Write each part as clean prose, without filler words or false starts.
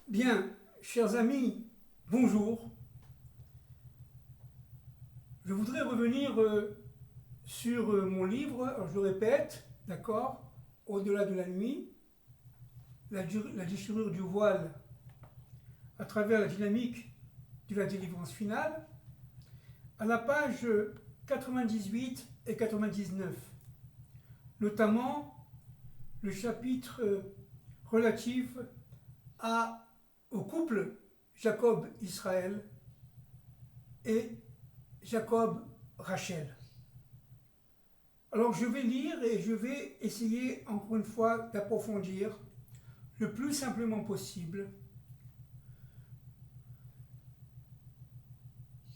Bien, chers amis, bonjour. Je voudrais revenir sur mon livre, alors je le répète, d'accord, Au-delà de la nuit, la déchirure du voile à travers la dynamique de la délivrance finale, à la page 98 et 99, notamment le chapitre relatif au couple Jacob-Israël et Jacob-Rachel. Alors je vais lire et je vais essayer encore une fois d'approfondir le plus simplement possible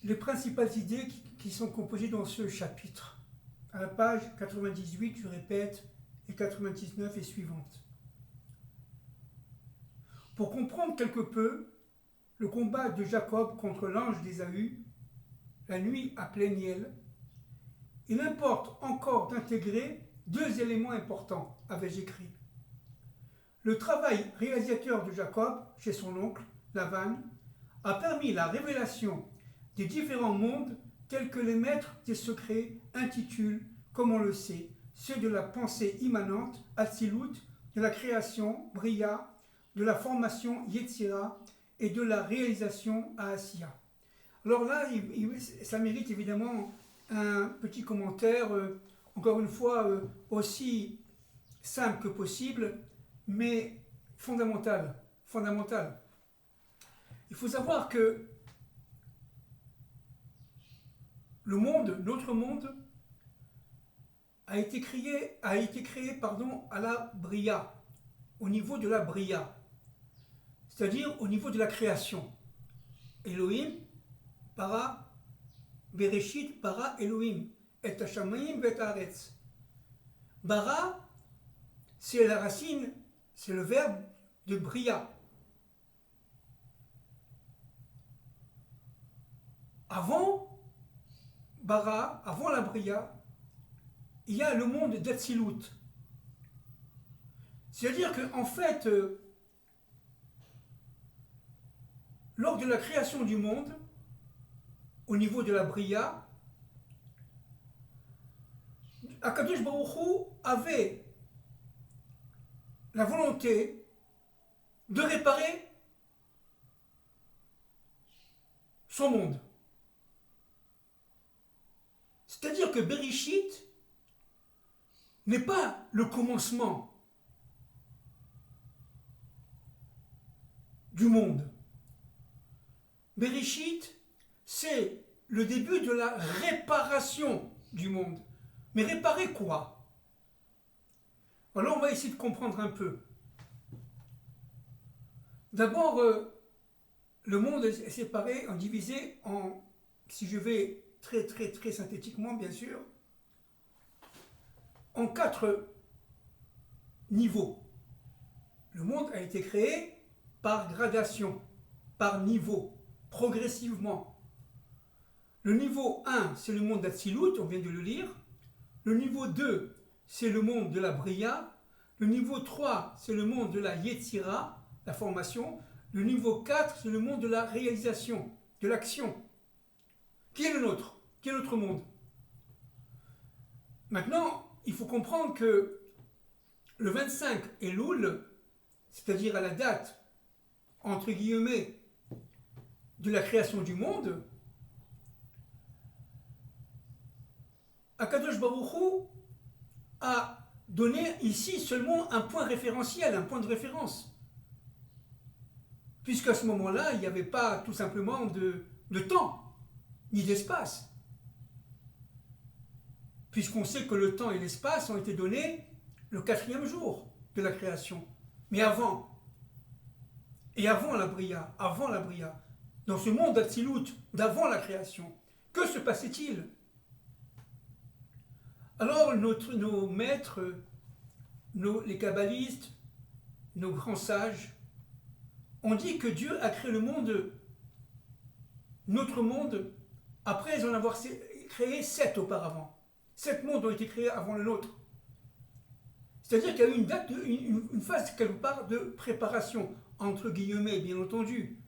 les principales idées qui sont composées dans ce chapitre. À la page 98, je répète, et 99 et suivantes. Pour comprendre quelque peu le combat de Jacob contre l'ange d'Ésaü, la nuit à Pléniel, il importe encore d'intégrer deux éléments importants, avais-je écrit. Le travail réalisateur de Jacob chez son oncle, Lavan, a permis la révélation des différents mondes tels que les maîtres des secrets intitulent, comme on le sait, ceux de la pensée immanente, Atzilut, de la création, Bria, de la formation, Yetzira, et de la réalisation, Asiya. Alors là, ça mérite évidemment un petit commentaire, encore une fois, aussi simple que possible, mais fondamental. Fondamental. Il faut savoir que le monde, notre monde, a été créé à la Bria, au niveau de la Bria, c'est-à-dire au niveau de la création. Elohim, para, Bereshit, para Elohim, et Hashamayim vet haaretz. Bara, c'est la racine, c'est le verbe de Bria. Avant Bara, avant la Bria, il y a le monde d'Atsilut. C'est-à-dire qu'en fait, lors de la création du monde, au niveau de la Bria, Akadosh Baruch Hu avait la volonté de réparer son monde. C'est-à-dire que Bereshit n'est pas le commencement du monde. Bereshit, c'est le début de la réparation du monde. Mais réparer quoi? Alors on va essayer de comprendre un peu. D'abord, le monde est séparé, divisé en, si je vais très synthétiquement bien sûr, en 4 niveaux. Le monde a été créé par gradation, par niveau, progressivement. Le niveau 1, c'est le monde d'Atsilut, on vient de le lire. Le niveau 2, c'est le monde de la Bria. Le niveau 3, c'est le monde de la Yetzira, la formation. Le niveau 4, c'est le monde de la réalisation, de l'action. Qui est le nôtre? Qui est notre monde? Maintenant, il faut comprendre que le 25 Elul, c'est-à-dire à la date, entre guillemets, de la création du monde, Akadosh Baruch Hu a donné ici seulement un point référentiel, un point de référence. Puisqu'à ce moment-là, il n'y avait pas tout simplement de temps, ni d'espace. Puisqu'on sait que le temps et l'espace ont été donnés le 4e jour de la création. Mais avant, et avant la Bria, dans ce monde d'Atsilut, d'avant la création, que se passait-il? Alors nos maîtres, les kabbalistes, nos grands sages, ont dit que Dieu a créé le monde, notre monde, après en avoir créé 7 auparavant. 7 mondes ont été créés avant le nôtre. C'est-à-dire qu'il y a eu une phase quelque part de préparation entre guillemets, bien entendu.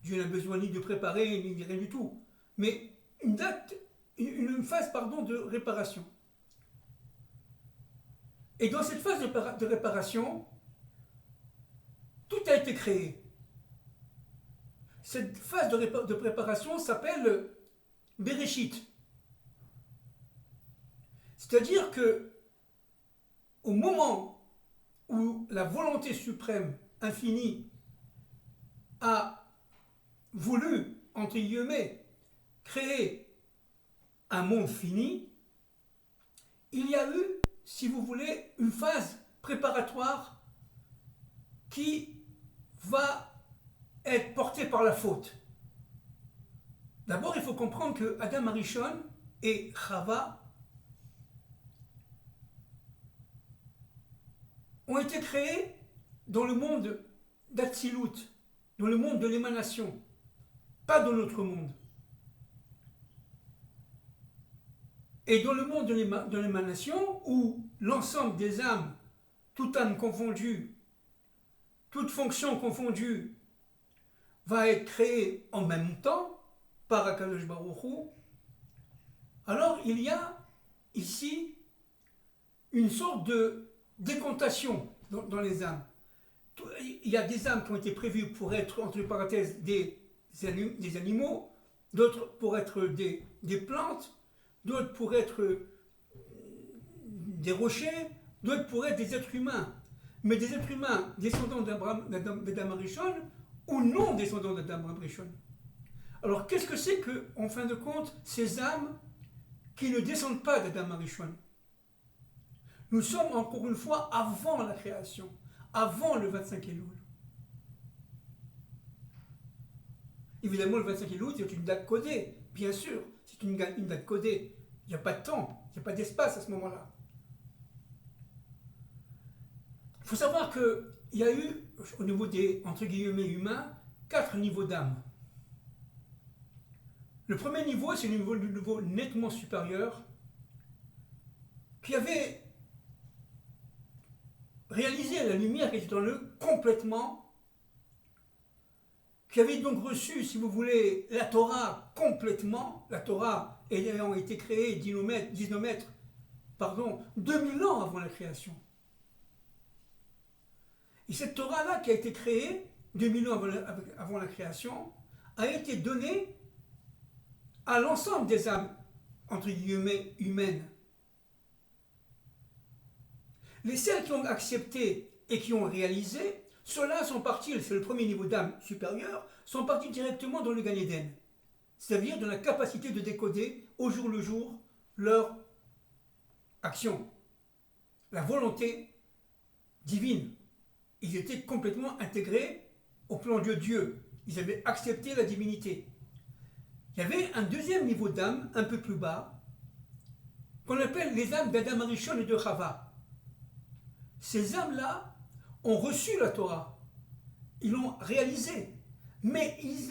Dieu n'a besoin ni de préparer, ni de rien du tout. Mais une phase de réparation. Et dans cette phase de réparation, tout a été créé. Cette phase de préparation s'appelle Bereshit. C'est-à-dire que au moment où la volonté suprême, infinie, a voulu, entre guillemets, créer un monde fini, il y a eu, si vous voulez, une phase préparatoire qui va être portée par la faute. D'abord, il faut comprendre que Adam Arishon et Chava ont été créés dans le monde d'Atsilut, dans le monde de l'émanation, pas dans notre monde. Et dans le monde de l'émanation, où l'ensemble des âmes, toute âme confondue, toute fonction confondue, va être créée en même temps par Akadosh Baruch Hu, alors il y a ici une sorte de décontation dans les âmes. Il y a des âmes qui ont été prévues pour être, entre parenthèses, des animaux, d'autres pour être des plantes, d'autres pour être des rochers, d'autres pour être des êtres humains. Mais des êtres humains descendants d'Adam Arishon ou non descendants d'Adam Arishon. Alors qu'est-ce que c'est que, en fin de compte, ces âmes qui ne descendent pas d'Adam Arishon? Nous sommes encore une fois avant la création, avant le 25 Elul. Évidemment, le 25 Elul, c'est une date codée, bien sûr, c'est une date codée. Il n'y a pas de temps, il n'y a pas d'espace à ce moment-là. Il faut savoir qu'il y a eu, au niveau des, entre guillemets, humains, 4 niveaux d'âme. Le premier niveau, c'est le niveau nettement supérieur, qui avait réalisé la lumière qui était dans le complètement, qui avait donc reçu, si vous voulez, la Torah complètement, la Torah ayant été créée 2000 ans avant la création. Et cette Torah-là qui a été créée 2000 ans avant la création, a été donnée à l'ensemble des âmes, entre guillemets, humaines. Les celles qui ont accepté et qui ont réalisé, ceux-là sont partis, c'est le premier niveau d'âme supérieure, sont partis directement dans le Gan Eden. C'est-à-dire dans la capacité de décoder au jour le jour leur action, la volonté divine. Ils étaient complètement intégrés au plan de Dieu. Ils avaient accepté la divinité. Il y avait un deuxième niveau d'âme, un peu plus bas, qu'on appelle les âmes d'Adam Arishon et de Chava. Ces âmes-là ont reçu la Torah. Ils l'ont réalisée. Mais ils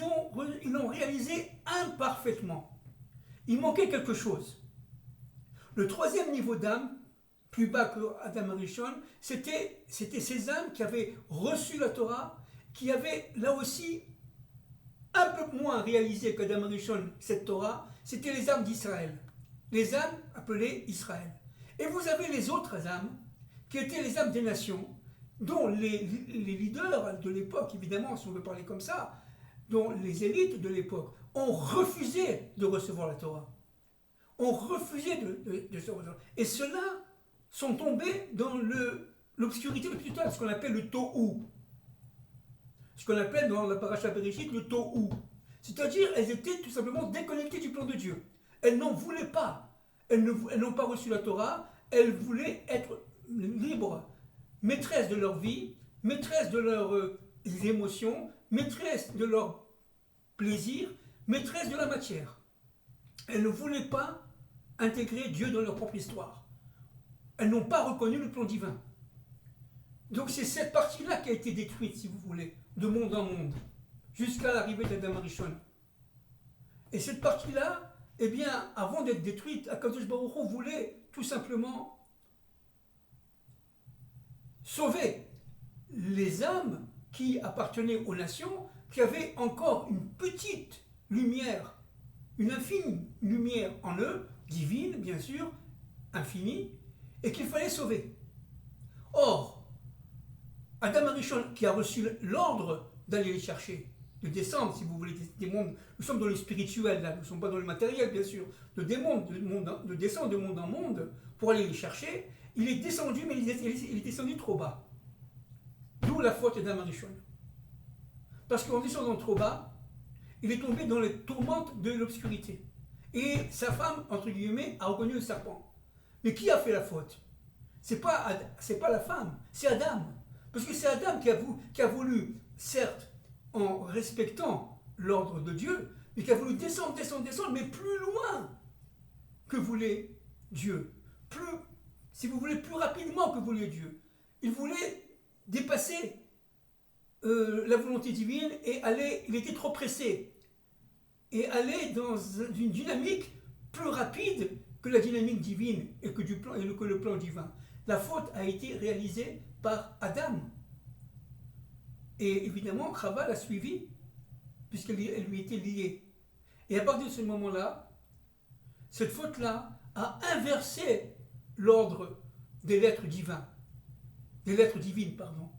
l'ont réalisée imparfaitement. Il manquait quelque chose. Le troisième niveau d'âme, plus bas que Adam Arishon, c'était ces âmes qui avaient reçu la Torah, qui avaient là aussi un peu moins réalisé qu'Adam Arishon cette Torah, c'était les âmes d'Israël. Les âmes appelées Israël. Et vous avez les autres âmes, qui étaient les âmes des nations, dont les leaders de l'époque, évidemment, si on veut parler comme ça, dont les élites de l'époque ont refusé de recevoir la Torah. Ont refusé de se recevoir. Et ceux-là sont tombés dans l'obscurité spirituelle, ce qu'on appelle le Tohu. Ce qu'on appelle dans la Paracha Bereshit le Tohu. C'est-à-dire, elles étaient tout simplement déconnectées du plan de Dieu. Elles n'en voulaient pas. Elles n'ont pas reçu la Torah. Elles voulaient être libres, maîtresses de leur vie, maîtresses de leurs émotions, maîtresses de leur plaisir, maîtresses de la matière. Elles ne voulaient pas intégrer Dieu dans leur propre histoire. Elles n'ont pas reconnu le plan divin. Donc c'est cette partie-là qui a été détruite, si vous voulez, de monde en monde, jusqu'à l'arrivée d'Adam Arishon. Et cette partie-là, eh bien, avant d'être détruite, Akadosh Baruch Hu voulait tout simplement sauver les âmes qui appartenaient aux nations, qui avaient encore une petite lumière, une infime lumière en eux, divine bien sûr, infinie, et qu'il fallait sauver. Or, Adam Arishon, qui a reçu l'ordre d'aller les chercher, de descendre, si vous voulez, des mondes, nous sommes dans le spirituel, là, nous ne sommes pas dans le matériel, bien sûr, de descendre de monde en monde pour aller les chercher, il est descendu, mais il est descendu trop bas. D'où la faute d'Adam Arishon. Parce qu'en descendant trop bas, il est tombé dans les tourmentes de l'obscurité. Et sa femme, entre guillemets, a reconnu le serpent. Mais qui a fait la faute? C'est pas la femme, c'est Adam. Parce que c'est Adam qui a voulu, certes, en respectant l'ordre de Dieu, mais qui a voulu descendre, mais plus loin que voulait Dieu. Plus, si vous voulez, plus rapidement que voulait Dieu. Il voulait dépasser la volonté divine et il était trop pressé. Et aller dans une dynamique plus rapide que la dynamique divine et que le plan divin. La faute a été réalisée par Adam. Et évidemment, Chava l'a suivi, puisqu'elle lui était liée. Et à partir de ce moment-là, cette faute-là a inversé l'ordre des lettres divines. Des lettres divines, pardon.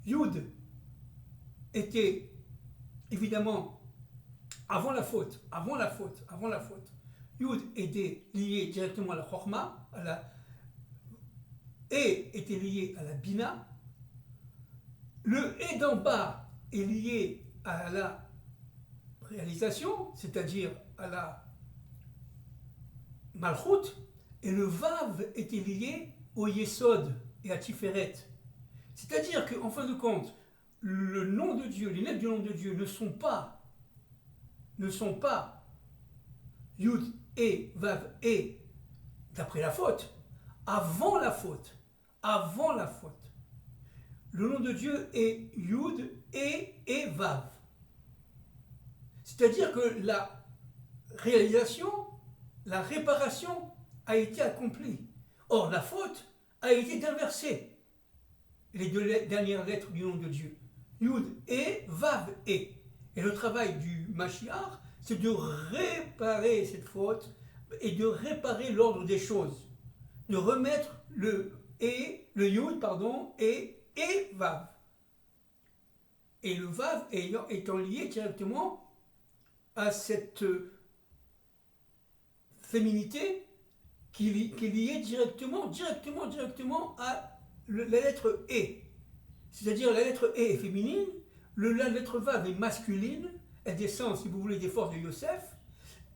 Yud était, évidemment, avant la faute, Yud était lié directement à la Chorma, et était lié à la Bina. Le et d'en bas est lié à la réalisation, c'est-à-dire à la Malchut, et le Vav était lié au Yesod et à Tiferet. C'est-à-dire qu'en fin de compte, le nom de Dieu, les lettres du nom de Dieu ne sont pas Yud et Vav et d'après la faute, avant la faute. Le nom de Dieu est Yud et Vav. C'est-à-dire que la réalisation, la réparation a été accomplie. Or, la faute a été d'inverser les deux dernières lettres du nom de Dieu. Yud et Vav et. Et le travail du Mashiach, c'est de réparer cette faute et de réparer l'ordre des choses. De remettre le Yud, et Vav. Et le Vav étant lié directement à cette féminité qui est liée directement à la lettre E. C'est-à-dire la lettre E est féminine, la lettre Vav est masculine, elle descend, si vous voulez, des forces de Yosef,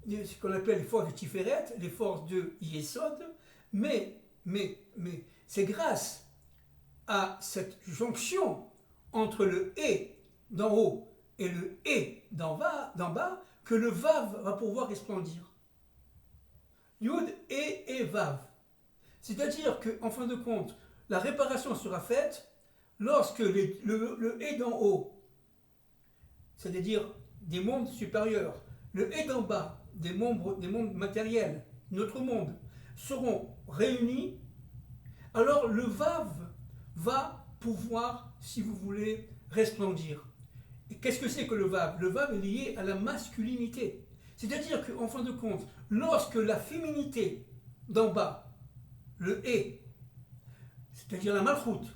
ce qu'on appelle les forces de Tiferet, les forces de Yesod, mais c'est grâce à cette jonction entre le et d'en haut et le et d'en bas que le Vav va pouvoir resplendir. Yud et Vav. C'est-à-dire qu'en fin de compte, la réparation sera faite lorsque le et d'en haut, c'est-à-dire des mondes supérieurs, le et d'en bas, des mondes matériels, notre monde, seront réunis, alors le Vav va pouvoir, si vous voulez, resplendir. Et qu'est-ce que c'est que le Vav? Le Vav est lié à la masculinité. C'est-à-dire qu'en fin de compte, lorsque la féminité d'en bas, le et, c'est-à-dire la Malchut,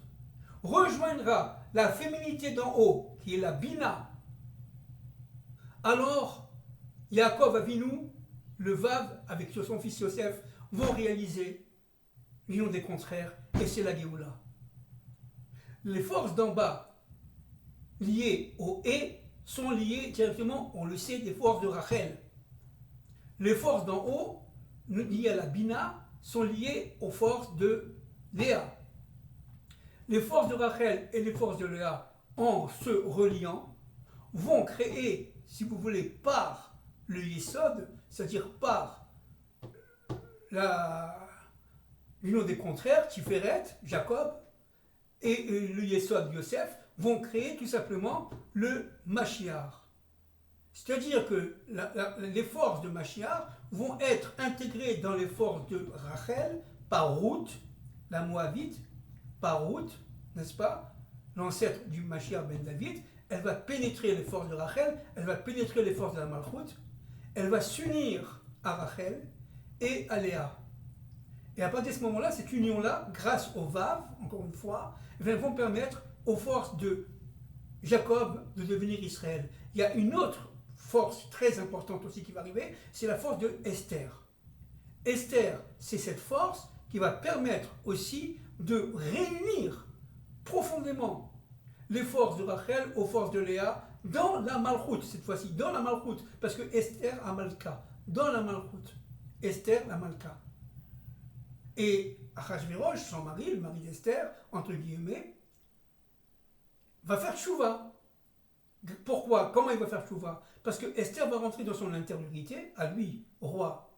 rejoindra la féminité d'en haut, qui est la Bina, alors Yaakov Avinu, le Vav, avec son fils Yosef, vont réaliser l'union des contraires, et c'est la Géoula. Les forces d'en bas liées au et sont liées directement, on le sait, des forces de Rachel. Les forces d'en haut, liées à la Bina, sont liées aux forces de Léa. Les forces de Rachel et les forces de Léa, en se reliant, vont créer, si vous voulez, par le Yesod, c'est-à-dire par l'union des contraires, Tiferet, Jacob, et le Yesod, Yosef, vont créer tout simplement le Mashiach. C'est-à-dire que les forces de Mashiach vont être intégrées dans les forces de Rachel par Ruth, la Moabite, par Ruth, n'est-ce pas, l'ancêtre du Mashiach ben David, elle va pénétrer les forces de Rachel, elle va pénétrer les forces de la Malchut, elle va s'unir à Rachel et à Léa. Et à partir de ce moment-là, cette union-là, grâce au Vav, encore une fois, vont permettre aux forces de Jacob de devenir Israël. Il y a une autre force très importante aussi qui va arriver, c'est la force de Esther. Esther, c'est cette force qui va permettre aussi de réunir profondément les forces de Rachel aux forces de Léa dans la Malchut, cette fois-ci, dans la Malchut, parce que Esther a Malka, dans la Malchut. Esther la Malka. Et Achashverosh, son mari, le mari d'Esther, entre guillemets, va faire tchouva. Pourquoi? Comment il va faire tchouva? Parce que Esther va rentrer dans son intériorité, à lui, roi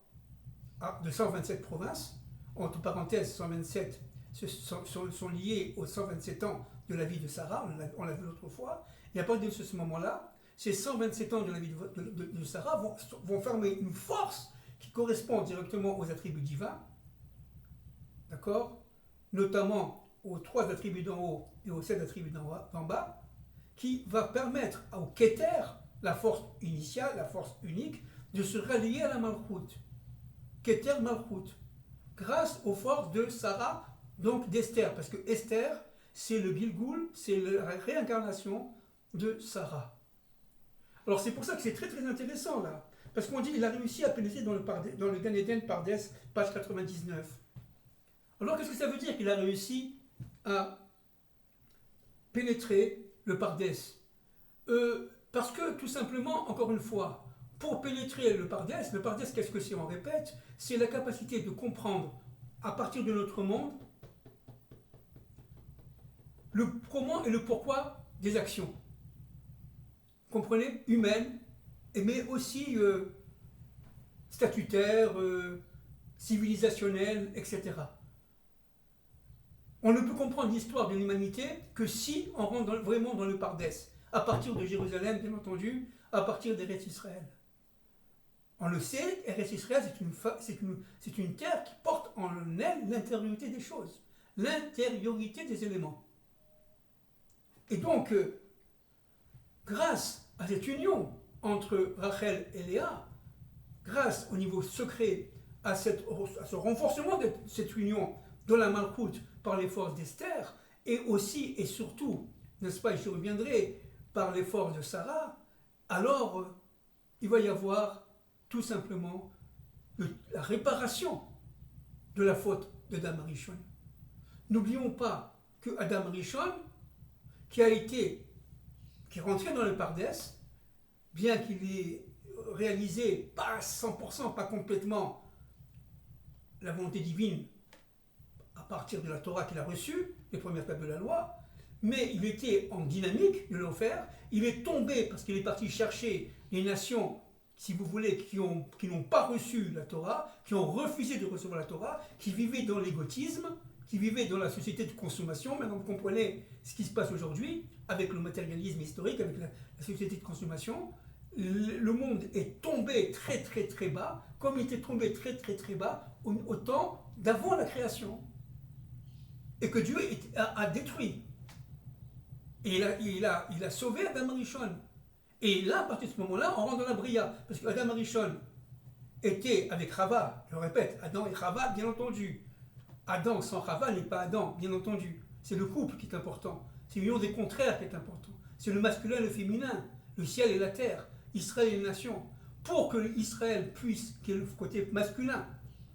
de 127 provinces, entre parenthèses, 127 sont liés aux 127 ans de la vie de Sarah, on l'a vu l'autre fois, et à partir de ce moment-là, ces 127 ans de la vie de Sarah vont former une force qui correspond directement aux attributs divins, d'accord, notamment aux 3 attributs d'en haut et aux 7 attributs d'en bas, qui va permettre au Keter, la force initiale, la force unique, de se rallier à la Malchut. Keter Malchut, grâce aux forces de Sarah, donc d'Esther, parce que Esther, c'est le Gilgoul, c'est la réincarnation de Sarah. Alors c'est pour ça que c'est très très intéressant là, parce qu'on dit qu'il a réussi à pénétrer dans le Gan Eden Pardes, page 99. Alors qu'est-ce que ça veut dire qu'il a réussi à pénétrer le Pardes? Parce que tout simplement, encore une fois, pour pénétrer le Pardes, qu'est-ce que c'est? On répète, c'est la capacité de comprendre à partir de notre monde le comment et le pourquoi des actions. Comprenez? Humaines, mais aussi statutaires, civilisationnelles, etc. On ne peut comprendre l'histoire de l'humanité que si on rentre vraiment dans le Pardes, à partir de Jérusalem, bien entendu, à partir d'Eretz Israël. On le sait, Eretz Israël, c'est une terre qui porte en elle l'intériorité des choses, l'intériorité des éléments. Et donc, grâce à cette union entre Rachel et Léa, grâce au niveau secret, à ce renforcement de cette union dans la Malchut par les forces d'Esther, et aussi et surtout, n'est-ce pas, et je reviendrai, par les forces de Sarah, alors il va y avoir tout simplement la réparation de la faute d'Adam Rishon. N'oublions pas que Adam Rishon, qui est rentré dans le Pardes, bien qu'il ait réalisé pas à 100%, pas complètement la volonté divine à partir de la Torah qu'il a reçue, les premières tables de la loi, mais il était en dynamique de le faire. Il est tombé parce qu'il est parti chercher les nations, si vous voulez, qui n'ont pas reçu la Torah, qui ont refusé de recevoir la Torah, qui vivaient dans l'égotisme, qui vivaient dans la société de consommation. Maintenant, vous comprenez ce qui se passe aujourd'hui avec le matérialisme historique, avec la société de consommation. Le monde est tombé très très très bas, comme il était tombé très très très bas au temps d'avant la création. Et que Dieu a détruit. Et il a sauvé Adam Rishon. Et là, à partir de ce moment-là, on rentre dans la Bria. Parce qu'Adam Rishon était avec Chava, je le répète, Adam et Chava, bien entendu. Adam sans Chava n'est pas Adam, bien entendu. C'est le couple qui est important. C'est l'union des contraires qui est important. C'est le masculin et le féminin, le ciel et la terre, Israël et les nations. Pour que Israël puisse, qui est le côté masculin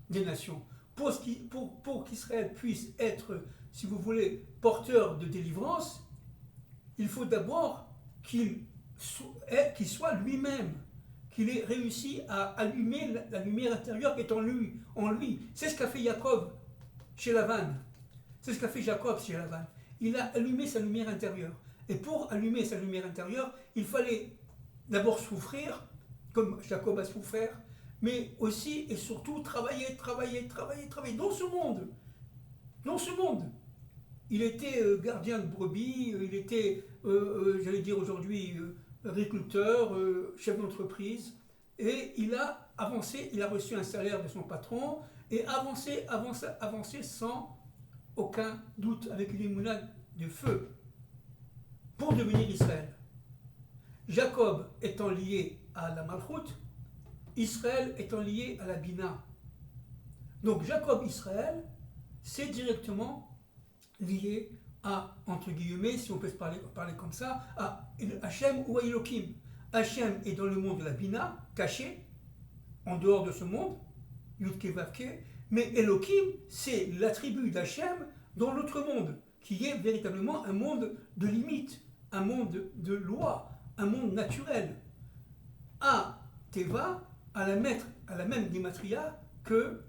des nations, pour qu'Israël puisse être, si vous voulez, porteur de délivrance, il faut d'abord qu'il soit lui-même, qu'il ait réussi à allumer la lumière intérieure qui est en lui. C'est ce qu'a fait Jacob chez Lavan. C'est ce qu'a fait Jacob chez Lavan. Il a allumé sa lumière intérieure. Et pour allumer sa lumière intérieure, il fallait d'abord souffrir, comme Jacob a souffert, mais aussi et surtout travailler dans ce monde. Dans ce monde. Il était gardien de brebis, il était, j'allais dire aujourd'hui, agriculteur, chef d'entreprise, et il a avancé, il a reçu un salaire de son patron, et avancé sans aucun doute, avec une émouna de feu pour devenir Israël. Jacob étant lié à la Malchut, Israël étant lié à la Bina. Donc Jacob-Israël, c'est directement lié à, entre guillemets, si on peut se parler comme ça, à Hachem ou à Elohim. Hachem est dans le monde de la Bina, caché, en dehors de ce monde, Yudke Vavke, mais Elohim, c'est l'attribut d'Hachem dans l'autre monde, qui est véritablement un monde de limites, un monde de loi, un monde naturel. À Teva, à la même Gematria que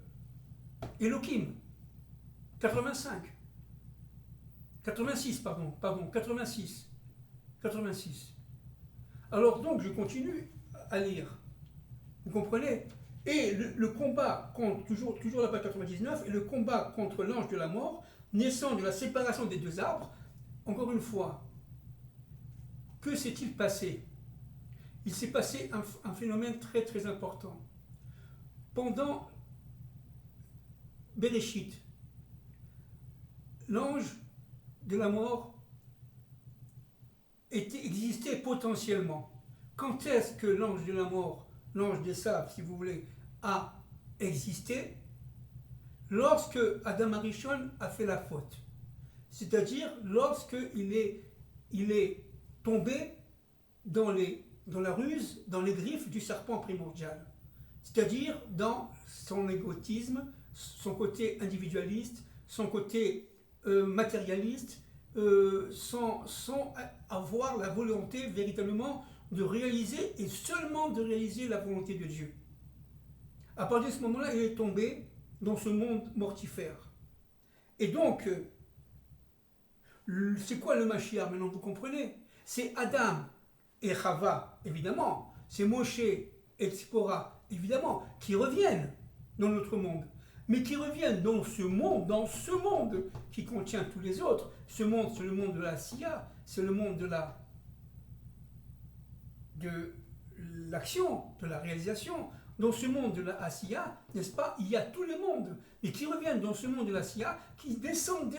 Elohim. 86. 86. Alors donc, je continue à lire. Vous comprenez? Et le combat contre, toujours la page 99, et le combat contre l'ange de la mort, naissant de la séparation des deux arbres, encore une fois, que s'est-il passé? Il s'est passé un phénomène très très important. Pendant Bereshit, l'ange de la mort existait potentiellement. Quand est-ce que l'ange de la mort, l'ange des sables, si vous voulez, a existé? Lorsque Adam Arishon a fait la faute. C'est-à-dire lorsqu'il est tombé dans la ruse, dans les griffes du serpent primordial. C'est-à-dire dans son égotisme, son côté individualiste, son côté matérialiste, sans avoir la volonté véritablement de réaliser et seulement de réaliser la volonté de Dieu. À partir de ce moment-là, il est tombé dans ce monde mortifère. Et donc, c'est quoi le Mashiach maintenant, vous comprenez? C'est Adam et Chava, évidemment. C'est Moshe et Tzipora, évidemment, qui reviennent dans notre monde. Mais qui reviennent dans ce monde qui contient tous les autres. Ce monde, c'est le monde de la Sia, c'est le monde de l'action, de la réalisation. Dans ce monde de la Asiya, n'est-ce pas, il y a tous les mondes. Et qui reviennent dans ce monde de la Asiya, qui descendent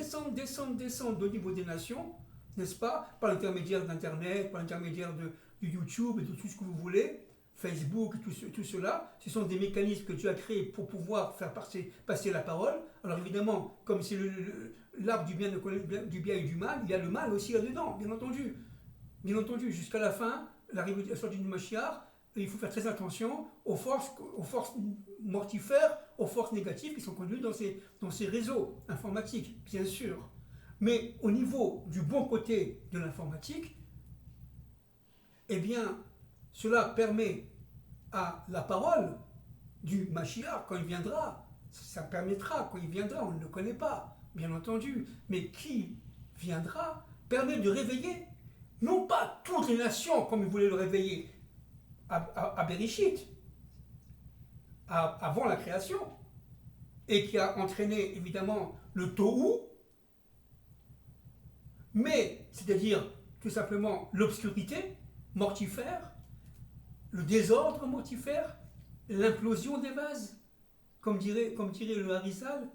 au niveau des nations, n'est-ce pas, par l'intermédiaire d'Internet, par l'intermédiaire de YouTube et de tout ce que vous voulez, Facebook, tout cela, ce sont des mécanismes que Dieu a créés pour pouvoir faire passer la parole. Alors évidemment, comme c'est l'arbre du bien et du mal, il y a le mal aussi là-dedans, bien entendu. Bien entendu, jusqu'à la fin, la sortie du Mashiach, il faut faire très attention aux forces mortifères, aux forces négatives qui sont conduites dans ces réseaux informatiques, bien sûr. Mais au niveau du bon côté de l'informatique, eh bien, cela permet à la parole du Mashiach, quand il viendra, ça permettra, quand il viendra, on ne le connaît pas, bien entendu, mais qui viendra, permet de réveiller, non pas toutes les nations comme il voulait le réveiller à Bereshit, avant la création, et qui a entraîné évidemment le Tohu, mais c'est-à-dire tout simplement l'obscurité mortifère, le désordre mortifère, l'implosion des vases, comme dirait le Harizal,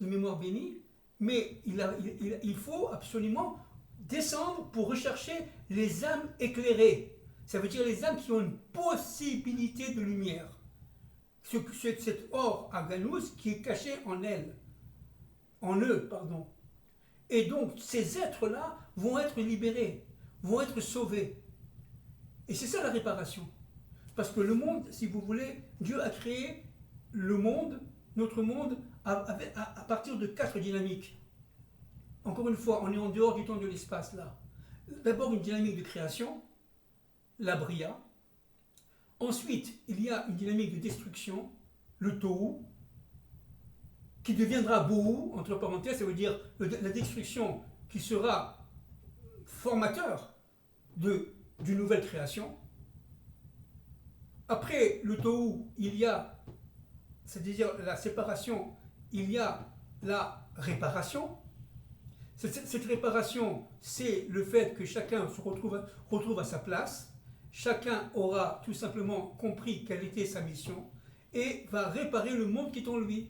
de mémoire bénie, mais il faut absolument descendre pour rechercher les âmes éclairées. Ça veut dire les âmes qui ont une possibilité de lumière. Cet or à Ganous qui est caché en eux. Et donc ces êtres-là vont être libérés, vont être sauvés. Et c'est ça la réparation. Parce que le monde, si vous voulez, Dieu a créé le monde, notre monde, à partir de 4 dynamiques. Encore une fois, on est en dehors du temps de l'espace là. D'abord une dynamique de création, la Bria. Ensuite, il y a une dynamique de destruction, le Tohu, qui deviendra Bohu, entre parenthèses, ça veut dire la destruction qui sera formateur d'une nouvelle création. Après le Tohu, il y a, c'est-à-dire la séparation, il y a la réparation. Cette réparation, c'est le fait que chacun se retrouve à sa place. Chacun aura tout simplement compris quelle était sa mission et va réparer le monde qui est en lui,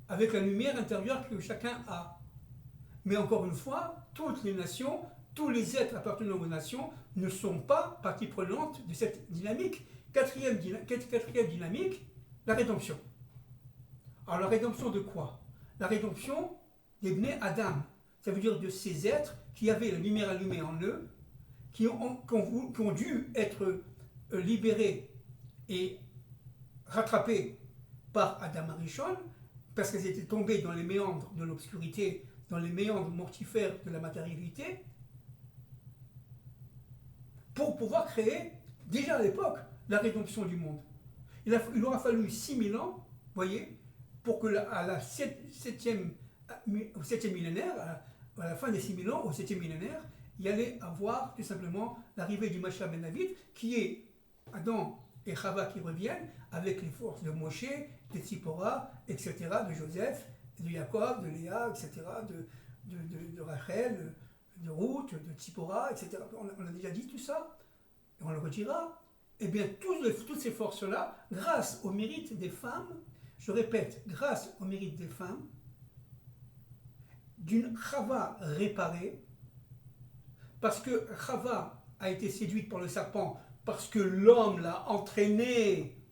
avec la lumière intérieure que chacun a. Mais encore une fois, toutes les nations, tous les êtres appartenant aux nations ne sont pas partie prenante de cette dynamique. Quatrième dynamique, la rédemption. Alors la rédemption de quoi? La rédemption des Bnei Adam. Ça veut dire de ces êtres qui avaient la lumière allumée en eux, qui ont dû être libérés et rattrapés par Adam Arishon, parce qu'ils étaient tombés dans les méandres de l'obscurité, dans les méandres mortifères de la matérialité, pour pouvoir créer, déjà à l'époque, la rédemption du monde. Il aura fallu 6000 ans, voyez, pour que au 7e millénaire, à la fin des 6000 ans, au 7e millénaire, il y allait avoir tout simplement l'arrivée du Mashiach ben David, qui est Adam et Chava qui reviennent avec les forces de Moshe, de Tzipora, etc., de Joseph, de Jacob, de Léa, etc., de Rachel, de Ruth, de Tzipora, etc. On a déjà dit tout ça, et on le redira. Eh bien, toutes ces forces-là, grâce au mérite des femmes, je répète, grâce au mérite des femmes, d'une Chava réparée, parce que Chava a été séduite par le serpent, parce que l'homme l'a entraînée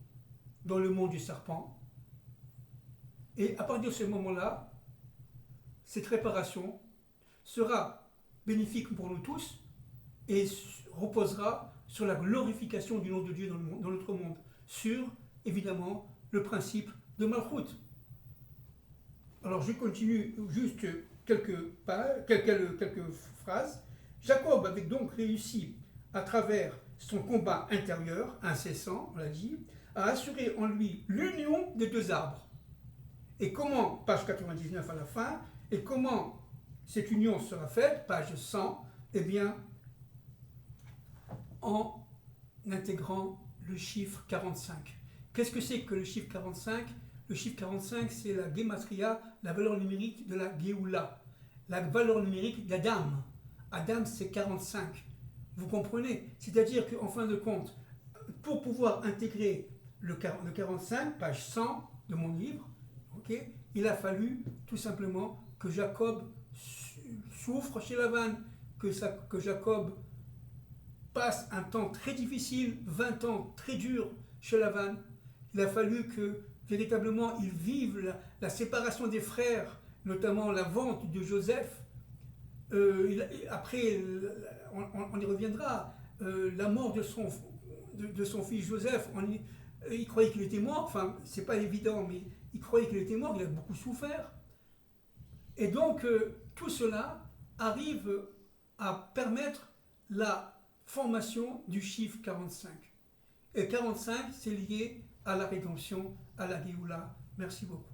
dans le monde du serpent. Et à partir de ce moment-là, cette réparation sera bénéfique pour nous tous et reposera sur la glorification du nom de Dieu dans notre monde, sur, évidemment, le principe de Malchut. Alors je continue juste quelques phrases. Jacob avait donc réussi, à travers son combat intérieur, incessant, on l'a dit, à assurer en lui l'union des deux arbres. Et comment, page 99 à la fin, et comment cette union sera faite, page 100, eh bien, en intégrant le chiffre 45. Qu'est-ce que c'est que le chiffre 45? Le chiffre 45, c'est la Gematria, la valeur numérique de la Géoula, la valeur numérique d'Adam. Adam, c'est 45. Vous comprenez? C'est-à-dire qu'en fin de compte, pour pouvoir intégrer le 45, page 100 de mon livre, okay, il a fallu tout simplement que Jacob souffre chez Lavan, que Jacob passe un temps très difficile, 20 ans très durs chez Lavan. Il a fallu que véritablement il vive la séparation des frères, notamment la vente de Joseph. Après, on y reviendra, la mort de son fils Joseph, il croyait qu'il était mort, enfin c'est pas évident, mais il croyait qu'il était mort, il a beaucoup souffert. Et donc tout cela arrive à permettre la formation du chiffre 45. Et 45, c'est lié à la rédemption, à la Géoula. Merci beaucoup.